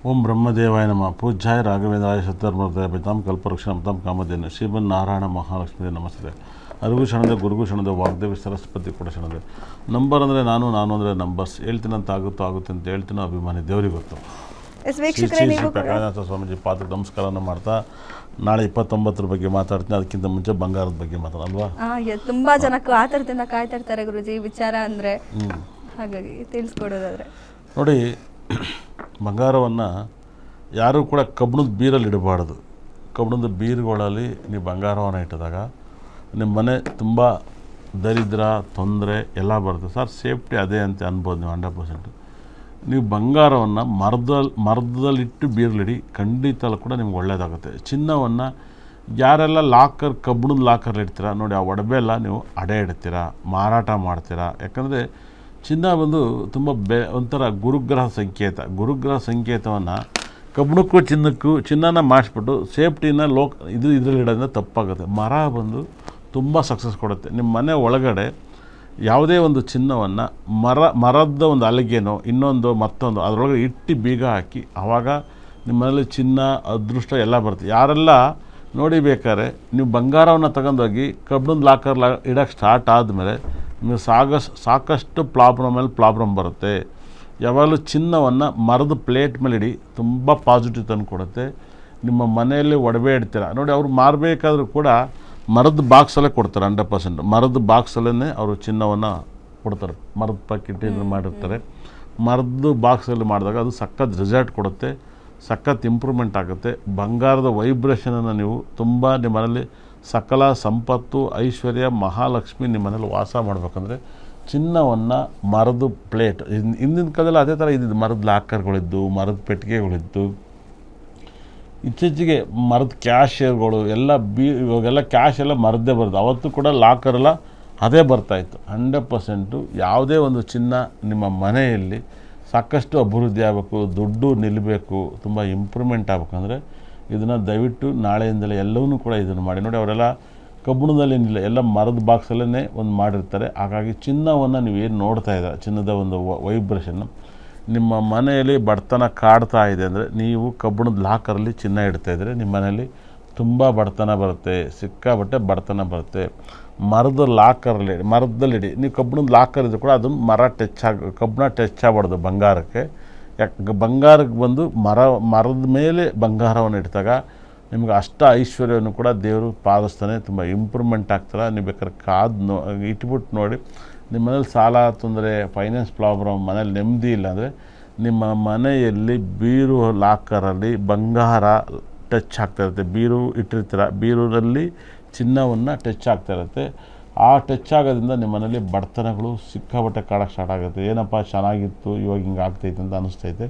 ಓಂ ಬ್ರಹ್ಮದೇವಾಯ ನಮಃ. ಪೂಜ್ಯಾಯ ರಾಘವೇಂದ್ರಾಯ ಸತ್ಯಧರ್ಮರತಾಂ ಕಲ್ಪವೃಕ್ಷಾಂ ಕಾಮಧೇನು ಶ್ರೀಮನ್ ನಾರಾಯಣ ಮಹಾಲಕ್ಷ್ಮೀ ನಮಸ್ತೆ. ಅರಿವು ಕ್ಷಣದೆ ಗುರುಗೂ ಕ್ಷಣದೆ ವಾಗ್ದೇವಿ ಸರಸ್ವತಿ ಕೂಡ ಕ್ಷಣದೆ. ನಂಬರ್ ಅಂದರೆ ನಾನು ಅಂದರೆ ನಂಬರ್ಸ್. ಹೇಳ್ತೀನಂತ ಆಗುತ್ತೆ ಅಂತ ಹೇಳ್ತೀನೋ ಅಭಿಮಾನಿ ದೇವರಿಗೆ ಗೊತ್ತು. ಪ್ರಕಾಶನಾಥ ಸ್ವಾಮೀಜಿ ಪಾತ್ರಕ್ಕೆ ನಮಸ್ಕಾರನ ಮಾಡ್ತಾ ನಾಳೆ 29 ಬಗ್ಗೆ ಮಾತಾಡ್ತೀನಿ. ಅದಕ್ಕಿಂತ ಮುಂಚೆ ಬಂಗಾರದ ಬಗ್ಗೆ ಮಾತಾಡಲ್ವಾ? ತುಂಬಾ ಜನ ಆತರದಿಂದ ಕಾಯ್ತಾ ಇರ್ತಾರೆ ಗುರುಜಿ ವಿಚಾರ ಅಂದರೆ, ಹಾಗಾಗಿ ತಿಳಿಸ್ಕೊಡೋದಾದ್ರೆ ನೋಡಿ, ಬಂಗಾರವನ್ನು ಯಾರೂ ಕೂಡ ಕಬ್ಬಿಣದ ಬೀರಲ್ಲಿ ಇಡಬಾರ್ದು. ಕಬ್ಬಿಣದ ಬೀರುಗಳಲ್ಲಿ ನೀವು ಬಂಗಾರವನ್ನು ಇಟ್ಟಿದಾಗ ನಿಮ್ಮ ಮನೆ ತುಂಬ ದರಿದ್ರ ತೊಂದರೆ ಎಲ್ಲ ಬರುತ್ತೆ. ಸರ್ ಸೇಫ್ಟಿ ಅದೇ ಅಂತ ಅನ್ಬೋದು ನೀವು 100%. ನೀವು ಬಂಗಾರವನ್ನು ಮರದಲ್ಲಿಟ್ಟು ಬೀರಲಿಡಿ, ಖಂಡಿತ ಕೂಡ ನಿಮ್ಗೆ ಒಳ್ಳೆಯದಾಗುತ್ತೆ. ಚಿನ್ನವನ್ನು ಯಾರೆಲ್ಲ ಕಬ್ಬಿಣದ ಲಾಕರ್ಲಿ ಇಡ್ತೀರಾ ನೋಡಿ, ಆ ಒಡವೆ ಎಲ್ಲ ನೀವು ಅಡೆ ಇಡ್ತೀರಾ, ಮಾರಾಟ ಮಾಡ್ತೀರಾ. ಯಾಕಂದರೆ ಚಿನ್ನ ಬಂದು ತುಂಬ ಒಂಥರ ಗುರುಗ್ರಹ ಸಂಕೇತವನ್ನು ಕಬ್ಬಿಣಕ್ಕೂ ಚಿನ್ನನ ಮಾಡಿಸ್ಬಿಟ್ಟು ಸೇಫ್ಟಿನ ಇದರಲ್ಲಿ ಇಡೋದ್ರಿಂದ ತಪ್ಪಾಗುತ್ತೆ. ಮರ ಬಂದು ತುಂಬ ಸಕ್ಸಸ್ ಕೊಡುತ್ತೆ. ನಿಮ್ಮ ಮನೆ ಒಳಗಡೆ ಯಾವುದೇ ಒಂದು ಚಿನ್ನವನ್ನು ಮರದ ಒಂದು ಅಲಿಗೆನೋ ಇನ್ನೊಂದು ಮತ್ತೊಂದು ಅದರೊಳಗೆ ಇಟ್ಟು ಬೀಗ ಹಾಕಿ, ಆವಾಗ ನಿಮ್ಮ ಮನೇಲಿ ಚಿನ್ನ ಅದೃಷ್ಟ ಎಲ್ಲ ಬರುತ್ತೆ. ಯಾರೆಲ್ಲ ನೋಡಿ ಬೇಕಾದ್ರೆ ನೀವು ಬಂಗಾರವನ್ನು ತಗೊಂಡೋಗಿ ಕಬ್ಬಿಣದ ಲಾಕರ್ ಇಡೋಕ್ಕೆ ಸ್ಟಾರ್ಟ್ ಆದಮೇಲೆ ನೀವು ಸಾಕಷ್ಟು ಪ್ರಾಬ್ಲಮ್ ಬರುತ್ತೆ. ಯಾವಾಗಲೂ ಚಿನ್ನವನ್ನು ಮರದ ಪ್ಲೇಟ್ ಮೇಲೆ ಇಡಿ, ತುಂಬ ಪಾಸಿಟಿವ್ ತಂದು ಕೊಡುತ್ತೆ. ನಿಮ್ಮ ಮನೆಯಲ್ಲಿ ಒಡವೆ ಇಡ್ತೀರ ನೋಡಿ, ಅವ್ರು ಮಾರಬೇಕಾದ್ರೂ ಕೂಡ ಮರದ ಬಾಕ್ಸಲ್ಲೇ ಕೊಡ್ತಾರೆ. 100% ಮರದ ಬಾಕ್ಸಲ್ಲೇ ಅವರು ಚಿನ್ನವನ್ನು ಕೊಡ್ತಾರೆ. ಮರದ ಪ್ಯಾಕೆಟ್ ಮಾಡಿರ್ತಾರೆ. ಮರದ ಬಾಕ್ಸಲ್ಲಿ ಮಾಡಿದಾಗ ಅದು ಸಖತ್ ರಿಸಲ್ಟ್ ಕೊಡುತ್ತೆ, ಸಖತ್ ಇಂಪ್ರೂವ್ಮೆಂಟ್ ಆಗುತ್ತೆ. ಬಂಗಾರದ ವೈಬ್ರೇಷನನ್ನು ನೀವು ತುಂಬ ನಿಮ್ಮ ಮನೇಲಿ ಸಕಲ ಸಂಪತ್ತು ಐಶ್ವರ್ಯ ಮಹಾಲಕ್ಷ್ಮಿ ನಿಮ್ಮ ಮನೇಲಿ ವಾಸ ಮಾಡಬೇಕಂದ್ರೆ ಚಿನ್ನವನ್ನು ಮರದ ಪ್ಲೇಟ್, ಹಿಂದಿನ ಕಾಲದಲ್ಲಿ ಅದೇ ಥರ ಇದ್ದಿದ್ದು, ಮರದ ಲಾಕರ್ಗಳಿದ್ದು, ಮರದ ಪೆಟ್ಟಿಗೆಗಳಿದ್ದು. ಇತ್ತೀಚೆಗೆ ಮರದ ಕ್ಯಾಶಿಯರ್ಗಳು ಎಲ್ಲ ಇವಾಗೆಲ್ಲ ಕ್ಯಾಶ್ ಎಲ್ಲ ಮರದ್ದೇ ಬರುತ್ತೆ. ಅವತ್ತು ಕೂಡ ಲಾಕರೆಲ್ಲ ಅದೇ ಬರ್ತಾಯಿತ್ತು. 100% ಯಾವುದೇ ಒಂದು ಚಿನ್ನ ನಿಮ್ಮ ಮನೆಯಲ್ಲಿ ಸಾಕಷ್ಟು ಅಭಿವೃದ್ಧಿ ಆಗಬೇಕು, ದುಡ್ಡು ನಿಲ್ಲಬೇಕು, ತುಂಬ ಇಂಪ್ರೂವ್ಮೆಂಟ್ ಆಗಬೇಕಂದ್ರೆ ಇದನ್ನು ದಯವಿಟ್ಟು ನಾಳೆಯಿಂದಲೇ ಎಲ್ಲವನ್ನೂ ಕೂಡ ಇದನ್ನು ಮಾಡಿ ನೋಡಿ. ಅವರೆಲ್ಲ ಕಬ್ಬಿಣದಲ್ಲಿ ಏನಿಲ್ಲ, ಎಲ್ಲ ಮರದ ಬಾಕ್ಸಲ್ಲೇ ಒಂದು ಮಾಡಿರ್ತಾರೆ. ಹಾಗಾಗಿ ಚಿನ್ನವನ್ನು ನೀವು ಏನು ನೋಡ್ತಾ ಇದ್ದೀರ, ಚಿನ್ನದ ಒಂದು ವೈಬ್ರೇಷನ್ನು ನಿಮ್ಮ ಮನೆಯಲ್ಲಿ ಬಡತನ ಕಾಡ್ತಾ ಇದೆ ಅಂದರೆ ನೀವು ಕಬ್ಬಿಣದ ಲಾಕರಲ್ಲಿ ಚಿನ್ನ ಇಡ್ತಾಯಿದ್ರೆ ನಿಮ್ಮ ಮನೆಯಲ್ಲಿ ತುಂಬ ಬಡತನ ಬರುತ್ತೆ, ಸಿಕ್ಕಾಬಟ್ಟೆ ಬಡತನ ಬರುತ್ತೆ. ಮರದಲ್ಲಿಡಿ. ನೀವು ಕಬ್ಬಿಣದ ಲಾಕರ್ ಇದ್ದರೂ ಕೂಡ ಅದು ಕಬ್ಬಿಣ ಟಚ್ ಆಗಬಾರ್ದು ಬಂಗಾರಕ್ಕೆ. ಯಾಕೆ ಬಂಗಾರಕ್ಕೆ ಬಂದು ಮರದ ಮೇಲೆ ಬಂಗಾರವನ್ನು ಇಟ್ಟಾಗ ನಿಮ್ಗೆ ಅಷ್ಟ ಐಶ್ವರ್ಯವನ್ನು ಕೂಡ ದೇವರು ಪಾಲಿಸ್ತಾನೆ, ತುಂಬ ಇಂಪ್ರೂವ್ಮೆಂಟ್ ಆಗ್ತಾರೆ. ನೀವು ಬೇಕಾದ್ರೆ ಇಟ್ಬಿಟ್ಟು ನೋಡಿ. ನಿಮ್ಮ ಮನೇಲಿ ಸಾಲ ತೊಂದರೆ, ಫೈನಾನ್ಸ್ ಪ್ರಾಬ್ಲಮ್, ಮನೇಲಿ ನೆಮ್ಮದಿ ಇಲ್ಲ ಅಂದರೆ ನಿಮ್ಮ ಮನೆಯಲ್ಲಿ ಬೀರು ಲಾಕರಲ್ಲಿ ಬಂಗಾರ ಟಚ್ ಆಗ್ತಾಯಿರುತ್ತೆ. ಬೀರು ಇಟ್ಟಿರ್ತೀರ, ಬೀರಲ್ಲಿ ಚಿನ್ನವನ್ನು ಟಚ್ ಆಗ್ತಾಯಿರುತ್ತೆ. ಆ ಟಚ್ ಆಗೋದ್ರಿಂದ ನಿಮ್ಮ ಮನೇಲಿ ಬಡತನಗಳು ಸಿಕ್ಕಾಬಟ್ಟೆ ಕಾಡೋಕ್ಕೆ ಸ್ಟಾರ್ಟ್ ಆಗುತ್ತೆ. ಏನಪ್ಪ ಚೆನ್ನಾಗಿತ್ತು, ಇವಾಗ ಹಿಂಗೆ ಆಗ್ತೈತೆ ಅಂತ ಅನಿಸ್ತೈತೆ.